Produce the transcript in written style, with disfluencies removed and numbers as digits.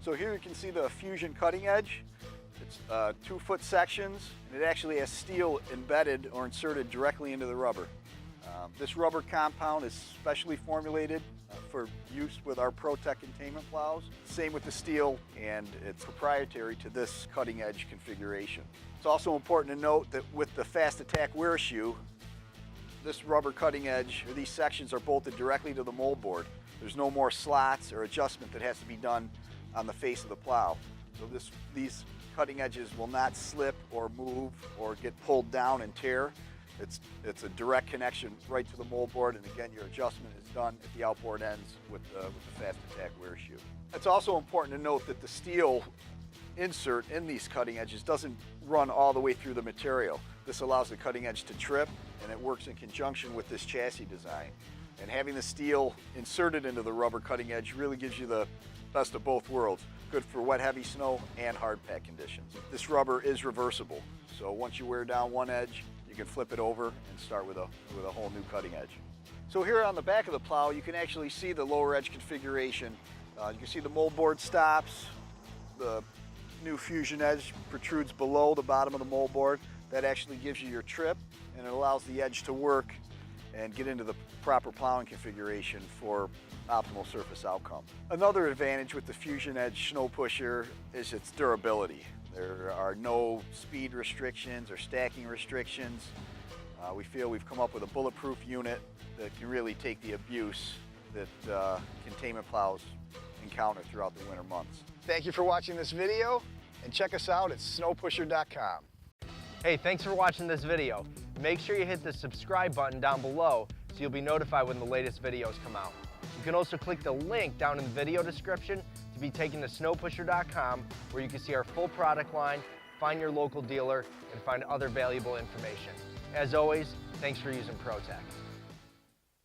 So here you can see the Fusion cutting edge. It's 2-foot sections, and it actually has steel embedded or inserted directly into the rubber. This rubber compound is specially formulated for use with our ProTech containment plows. Same with the steel, and it's proprietary to this cutting edge configuration. It's also important to note that with the Fast Attack wear shoe, this rubber cutting edge, or these sections, are bolted directly to the mold board. There's no more slots or adjustment that has to be done on the face of the plow. So these cutting edges will not slip or move or get pulled down and tear. It's a direct connection right to the mold board, and again, your adjustment is done at the outboard ends with the Fast Attack wear shoe. It's also important to note that the steel insert in these cutting edges doesn't run all the way through the material. This allows the cutting edge to trip, and it works in conjunction with this chassis design. And having the steel inserted into the rubber cutting edge really gives you the best of both worlds. Good for wet, heavy snow and hard pack conditions. This rubber is reversible, so once you wear down one edge, you can flip it over and start with a whole new cutting edge. So here on the back of the plow, you can actually see the lower edge configuration. You can see the mold board stops. The new Fusion edge protrudes below the bottom of the mold board. That actually gives you your trip, and it allows the edge to work and get into the proper plowing configuration for optimal surface outcome. Another advantage with the Fusion Edge snow pusher is its durability. There are no speed restrictions or stacking restrictions. We feel we've come up with a bulletproof unit that can really take the abuse that containment plows encounter throughout the winter months. Thank you for watching this video, and check us out at snowpusher.com. Hey, thanks for watching this video. Make sure you hit the subscribe button down below so you'll be notified when the latest videos come out. You can also click the link down in the video description to be taken to snowpusher.com, where you can see our full product line, find your local dealer, and find other valuable information. As always, thanks for using ProTech.